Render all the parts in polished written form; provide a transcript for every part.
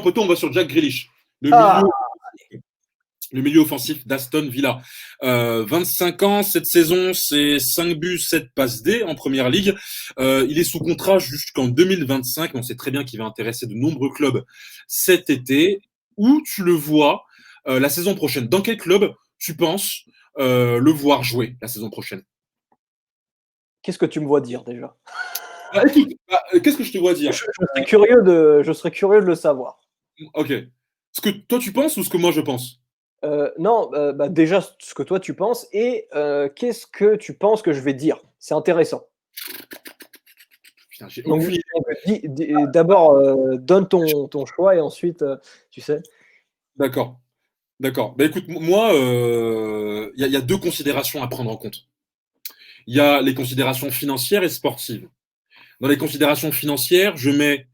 Poto, on va sur Jack Grealish, Ah, le milieu offensif d'Aston Villa. 25 ans, cette saison, c'est 5 buts, 7 passes D en première ligue. Il est sous contrat jusqu'en 2025, mais on sait très bien qu'il va intéresser de nombreux clubs cet été. Où tu le vois la saison prochaine? Dans quel club tu penses le voir jouer la saison prochaine? qu'est-ce que tu me vois dire déjà? Écoute, qu'est-ce que je te vois dire? Je serais curieux de le savoir. Ok. Ce que toi tu penses ou ce que moi je pense? Non, bah, déjà ce que toi tu penses et qu'est-ce que tu penses que je vais dire? C'est intéressant. Putain, j'ai Donc aucune idée. donc dis d'abord, donne ton choix et ensuite, tu sais? D'accord. D'accord. Bah écoute, moi, il y a deux considérations à prendre en compte. Il y a les considérations financières et sportives. Dans les considérations financières, je mets,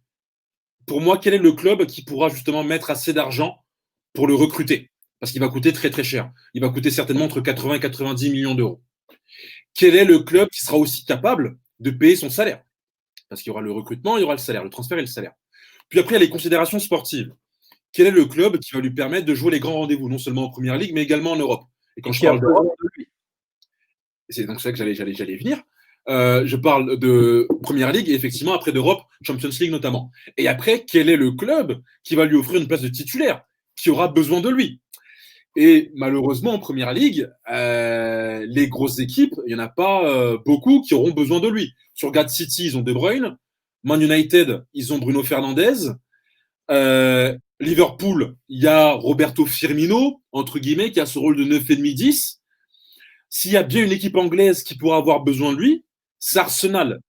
pour moi, quel est le club qui pourra justement mettre assez d'argent pour le recruter? Parce qu'il va coûter très très cher. Il va coûter certainement entre 80 et 90 millions d'euros. Quel est le club qui sera aussi capable de payer son salaire? Parce qu'il y aura le recrutement, il y aura le salaire, le transfert et le salaire. Puis après, il y a les considérations sportives. Quel est le club qui va lui permettre de jouer les grands rendez-vous, non seulement en Première Ligue, mais également en Europe? Et quand Et je qui a parle besoin d'Europe, de lui. c'est donc ça que j'allais venir. Je parle de Première Ligue et effectivement après d'Europe, Champions League notamment. Et après, quel est le club qui va lui offrir une place de titulaire, qui aura besoin de lui? Et malheureusement, en Première Ligue, les grosses équipes, il n'y en a pas beaucoup qui auront besoin de lui. Tu regardes City, ils ont De Bruyne. Man United, ils ont Bruno Fernandes. Liverpool, il y a Roberto Firmino, entre guillemets, qui a ce rôle de 9,5-10. S'il y a bien une équipe anglaise qui pourra avoir besoin de lui, c'est Arsenal.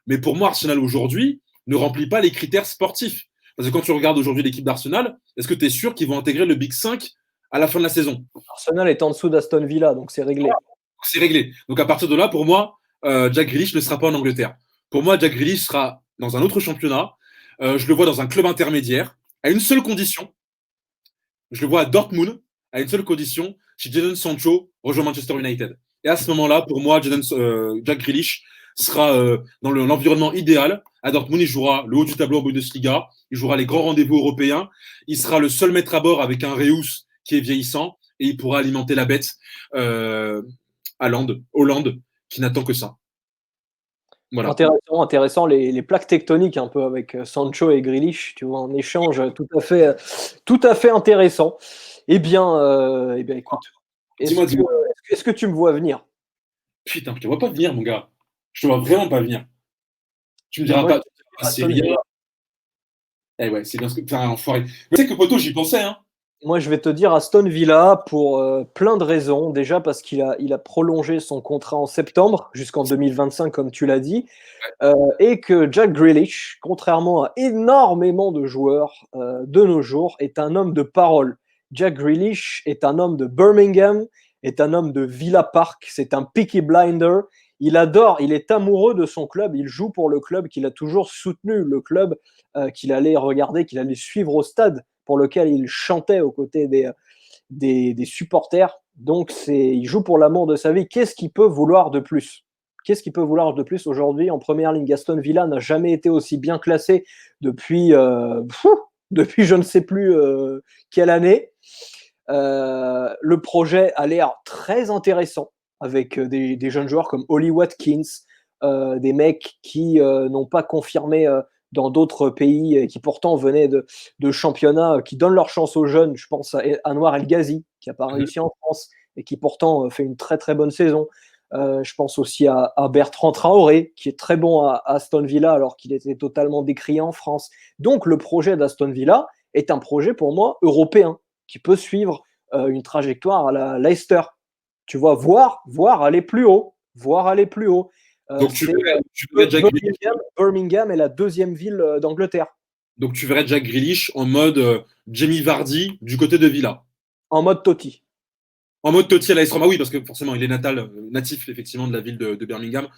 Mais pour moi, Arsenal aujourd'hui ne remplit pas les critères sportifs. Parce que quand tu regardes aujourd'hui l'équipe d'Arsenal, est-ce que tu es sûr qu'ils vont intégrer le Big 5 à la fin de la saison? Arsenal est en dessous d'Aston Villa, donc c'est réglé. C'est réglé. Donc à partir de là, pour moi, Jack Grealish ne sera pas en Angleterre. Pour moi, Jack Grealish sera dans un autre championnat. Je le vois dans un club intermédiaire, à une seule condition. Je le vois à Dortmund, à une seule condition, si Jadon Sancho rejoint Manchester United. Et à ce moment-là, pour moi, Jack Grealish sera dans l'environnement idéal. À Dortmund, il jouera le haut du tableau en Bundesliga, il jouera les grands rendez-vous européens, il sera le seul maître à bord avec un Reus qui est vieillissant, et il pourra alimenter la bête Hollande, qui n'attend que ça. Voilà. Intéressant les plaques tectoniques un peu avec, Sancho et Grealish, tu vois? Un échange, tout à fait intéressant. Eh bien écoute, Dis-moi, dis-moi. est-ce que tu me vois venir? Putain, je te vois pas venir, mon gars. Je te vois vraiment pas venir. Tu me Bah, diras moi, pas, je c'est Aston rien. Villa. Eh ouais, c'est bien ce que. Putain, enfoiré. Mais tu sais que Poto, j'y pensais, hein. Moi, je vais te dire Aston Villa pour, plein de raisons. Déjà parce qu'il a prolongé son contrat en septembre jusqu'en 2025 comme tu l'as dit, et que Jack Grealish, contrairement à énormément de joueurs, de nos jours, est un homme de parole. Jack Grealish est un homme de Birmingham, est un homme de Villa Park, c'est un Peaky Blinder. Il est amoureux de son club, il joue pour le club qu'il a toujours soutenu, le club, qu'il allait regarder, qu'il allait suivre au stade, pour lequel il chantait aux côtés des supporters. Donc il joue pour l'amour de sa vie. Qu'est-ce qu'il peut vouloir de plus? Qu'est-ce qu'il peut vouloir de plus aujourd'hui en première ligne? Aston Villa n'a jamais été aussi bien classé depuis, depuis je ne sais plus quelle année. Le projet a l'air très intéressant avec des jeunes joueurs comme Ollie Watkins, des mecs qui n'ont pas confirmé dans d'autres pays et qui pourtant venaient de championnats qui donnent leur chance aux jeunes. Je pense à Anwar El Ghazi qui n'a pas réussi en France et qui pourtant fait une très très bonne saison. Je pense aussi à Bertrand Traoré, qui est très bon à Aston Villa alors qu'il était totalement décrié en France. Donc le projet d'Aston Villa est un projet pour moi européen, qui peut suivre une trajectoire à la Leicester. Tu vois, voir aller plus haut, voir aller plus haut. Donc tu verrais Jack Grealish, Birmingham est la deuxième ville d'Angleterre, donc tu verrais Jack Grealish en mode Jamie Vardy du côté de Villa. en mode Totti. En mode Totti à la Roma, oui, parce que forcément, il est natif effectivement de la ville de Birmingham.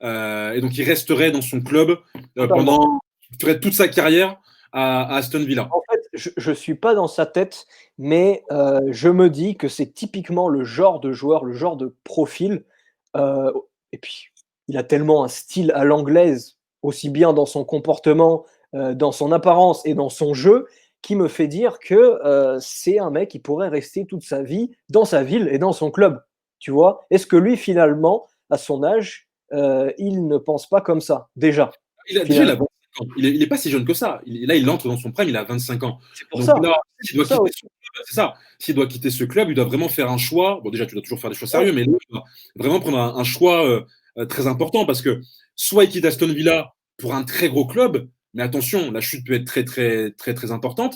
Et donc, il resterait dans son club pendant toute sa carrière à Aston Villa. En fait, je suis pas dans sa tête, mais je me dis que c'est typiquement le genre de joueur, le genre de profil, heu et puis il a tellement un style à l'anglaise, aussi bien dans son comportement, dans son apparence et dans son jeu, qui me fait dire que c'est un mec qui pourrait rester toute sa vie dans sa ville et dans son club. Tu vois? Est-ce que lui, finalement, à son âge, il ne pense pas comme ça, déjà, Déjà, il a finalement? 25 ans. Il est pas si jeune que ça. Là, il entre dans son prime, il a 25 ans. C'est pour Donc ça. là, C'est s'il pour doit ça quitter aussi. ce club, c'est ça. S'il doit quitter ce club, il doit vraiment faire un choix. Bon, déjà, tu dois toujours faire des choix Ouais, sérieux, mais là, il doit vraiment prendre un choix très important parce que soit il quitte Aston Villa pour un très gros club, mais attention, la chute peut être très, très, très, très importante.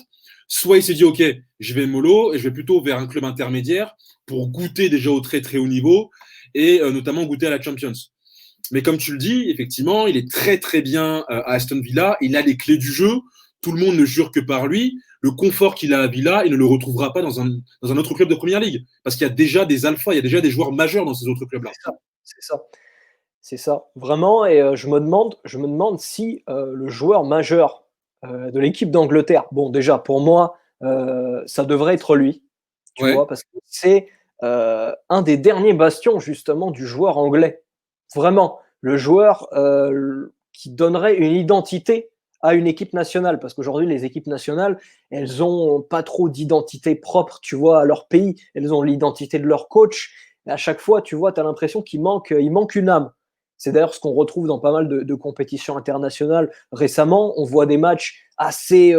Soit il se dit, OK, je vais mollo et je vais plutôt vers un club intermédiaire pour goûter déjà au très, très haut niveau et notamment goûter à la Champions. Mais comme tu le dis, effectivement, il est très très bien à Aston Villa. Il a les clés du jeu. Tout le monde ne jure que par lui. Le confort qu'il a à Villa, il ne le retrouvera pas dans un autre club de Première Ligue. Parce qu'il y a déjà des alphas, il y a déjà des joueurs majeurs dans ces autres clubs-là. c'est ça, c'est ça, c'est ça. Vraiment et je me demande si, le joueur majeur, de l'équipe d'Angleterre bon déjà pour moi, ça devrait être lui, tu Ouais, vois? Parce que c'est, un des derniers bastions justement du joueur anglais. Vraiment, le joueur, qui donnerait une identité à une équipe nationale. Parce qu'aujourd'hui les équipes nationales, elles ont pas trop d'identité propre, tu vois, à leur pays. Elles ont l'identité de leur coach et à chaque fois, tu vois, tu as l'impression qu'il manque une âme. C'est d'ailleurs ce qu'on retrouve dans pas mal de compétitions internationales. Récemment, on voit des matchs assez,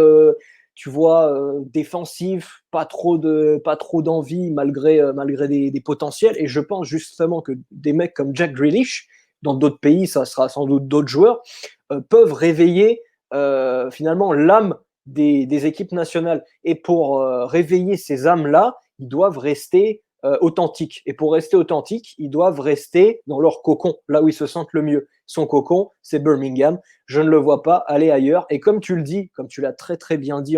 tu vois, défensifs, pas trop d'envie malgré des potentiels. Et je pense justement que des mecs comme Jack Grealish, dans d'autres pays, ça sera sans doute d'autres joueurs, peuvent réveiller finalement l'âme des équipes nationales. Et pour réveiller ces âmes-là, ils doivent rester authentiques. Et pour rester authentiques, ils doivent rester dans leur cocon, là où ils se sentent le mieux. Son cocon, c'est Birmingham. Je ne le vois pas aller ailleurs. Et comme tu le dis, comme tu l'as très très bien dit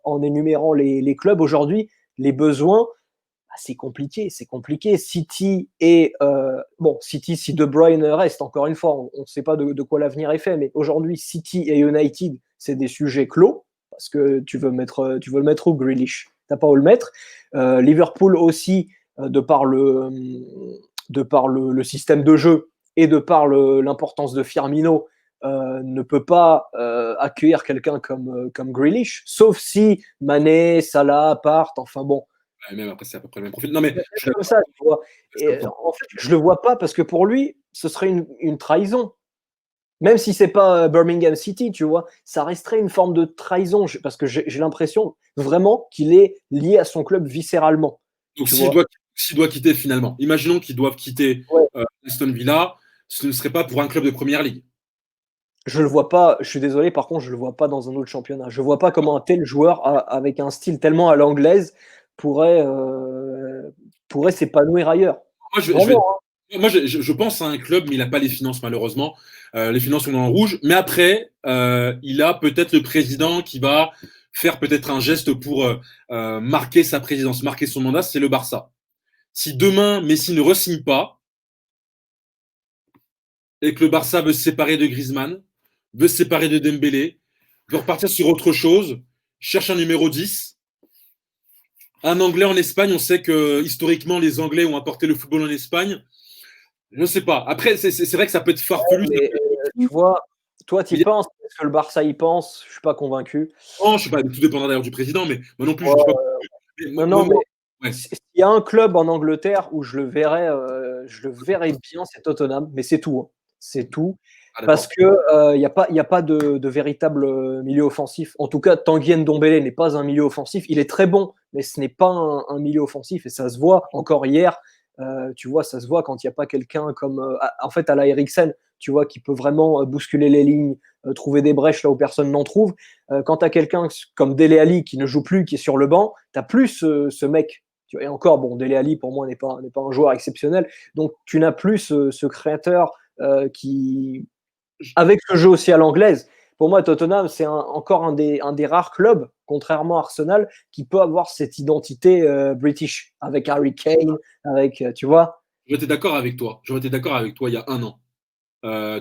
en énumérant les clubs aujourd'hui, les besoins, bah, c'est compliqué, c'est compliqué. City et bon, City, si De Bruyne reste, encore une fois, on ne sait pas de quoi l'avenir est fait, mais aujourd'hui, City et United, c'est des sujets clos parce que tu veux le mettre où Grealish, t'as pas où le mettre. Liverpool aussi, de par le système de jeu et de par l'importance de Firmino, ne peut pas accueillir quelqu'un comme Grealish, sauf si Mané, Salah partent. Enfin bon, même après, c'est à peu près le même profil. Non, mais je suis comme d'accord. ça, tu vois. Je Et comprends. en fait, je le vois pas parce que pour lui, ce serait une trahison. Même si c'est pas Birmingham City, tu vois, ça resterait une forme de trahison parce que j'ai l'impression vraiment qu'il est lié à son club viscéralement, Donc, tu vois. s'il doit quitter finalement, imaginons qu'ils doivent quitter Ouais. Aston Villa, ce ne serait pas pour un club de Première Ligue. Je le vois pas. Je suis désolé, par contre, je le vois pas dans un autre championnat. Je vois pas comment un tel joueur avec un style tellement à l'anglaise pourrait pourrait s'épanouir ailleurs. Moi, Vraiment, hein. je pense à un club, mais il n'a pas les finances, malheureusement. Les finances sont dans le rouge. Mais après, il a peut-être le président qui va faire peut-être un geste pour marquer sa présidence, marquer son mandat, c'est le Barça. Si demain, Messi ne re-signe pas et que le Barça veut se séparer de Griezmann, veut se séparer de Dembélé, veut repartir sur autre chose, cherche un numéro 10. Un Anglais en Espagne, on sait que historiquement, les Anglais ont apporté le football en Espagne. Je ne sais pas. Après, c'est vrai que ça peut être farfelu. Ça Mais peut être tu fou, vois, toi, tu y mais penses. Est-ce que le Barça y pense? Je suis pas convaincu. je ne sais pas, tout dépendra d'ailleurs du président, mais moi non plus, je ne suis pas. Ouais. Mais Non, non, mais ouais. s'il y a un club en Angleterre où je le verrais bien, c'est Tottenham, mais c'est tout, hein. C'est tout. Ah, Parce d'accord. que il y a pas de véritable milieu offensif. En tout cas, Tanguy Ndombele n'est pas un milieu offensif. Il est très bon, mais ce n'est pas un milieu offensif et ça se voit. Encore hier, tu vois, ça se voit quand il n'y a pas quelqu'un comme, en fait, à la Eriksen, tu vois, qui peut vraiment bousculer les lignes, trouver des brèches là où personne n'en trouve. Quand tu as quelqu'un comme Dele Alli qui ne joue plus, qui est sur le banc, tu n'as plus ce mec. Et encore, bon, Dele Alli, pour moi, n'est pas un joueur exceptionnel. Donc, tu n'as plus ce créateur qui, avec ce jeu aussi à l'anglaise. Pour moi, Tottenham, c'est encore un des rares clubs, contrairement à Arsenal, qui peut avoir cette identité british, avec Harry Kane, avec, tu vois. J'aurais été d'accord avec toi. J'aurais été d'accord avec toi il y a un an,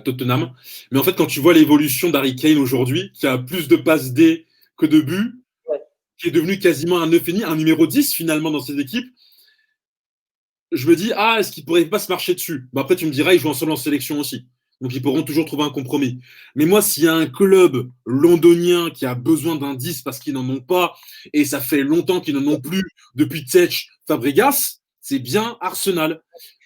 Tottenham. Mais en fait, quand tu vois l'évolution d'Harry Kane aujourd'hui, qui a plus de passes D que de buts, Ouais. qui est devenu quasiment un 9,5, un numéro 10 finalement dans cette équipe, je me dis, ah, est-ce qu'il pourrait pas se marcher dessus? Bah, après, tu me diras, il joue ensemble en sélection aussi. Donc, ils pourront toujours trouver un compromis. Mais moi, s'il y a un club londonien qui a besoin d'un 10 parce qu'ils n'en ont pas, et ça fait longtemps qu'ils n'en ont plus depuis Tchèque, Fabregas, c'est bien Arsenal. Le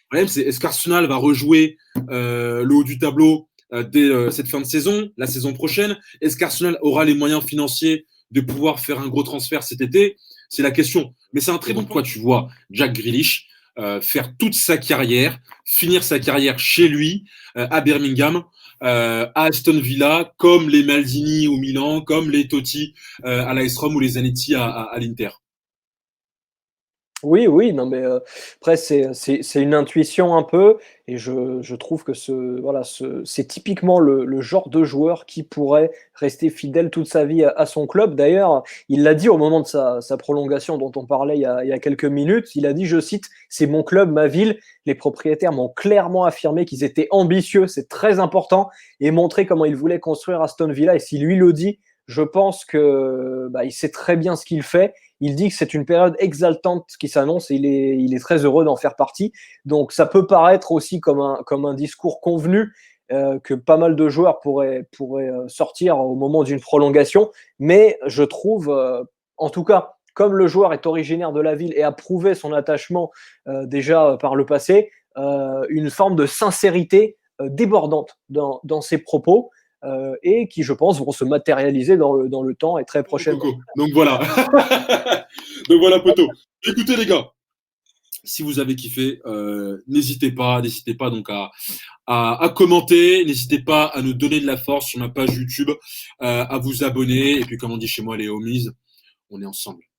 problème, c'est est-ce qu'Arsenal va rejouer le haut du tableau dès cette fin de saison, la saison prochaine? Est-ce qu'Arsenal aura les moyens financiers de pouvoir faire un gros transfert cet été? C'est la question. Mais c'est un très bon point. Tu vois Jack Grealish faire toute sa carrière, finir sa carrière chez lui, à Birmingham, à Aston Villa, comme les Maldini au Milan, comme les Totti à l'AS Rome ou les Zanetti à l'Inter. Oui, oui, non, mais après, c'est une intuition un peu, et je trouve que c'est typiquement le genre de joueur qui pourrait rester fidèle toute sa vie à son club. D'ailleurs, il l'a dit au moment de sa prolongation dont on parlait il y a quelques minutes. Il a dit, je cite, c'est mon club, ma ville. Les propriétaires m'ont clairement affirmé qu'ils étaient ambitieux, c'est très important, et montré comment ils voulaient construire Aston Villa. Et si lui le dit, je pense que il sait très bien ce qu'il fait. Il dit que c'est une période exaltante qui s'annonce et il est très heureux d'en faire partie. Donc ça peut paraître aussi comme un discours convenu que pas mal de joueurs pourraient sortir au moment d'une prolongation. Mais je trouve, en tout cas, comme le joueur est originaire de la ville et a prouvé son attachement déjà par le passé, une forme de sincérité débordante dans ses propos. Et qui, je pense, vont se matérialiser dans le temps et très prochainement. Coco. Donc voilà. Donc voilà, poteau. Écoutez les gars, si vous avez kiffé, n'hésitez pas donc à commenter, n'hésitez pas à nous donner de la force sur ma page YouTube, à vous abonner, et puis comme on dit chez moi les homies, on est ensemble.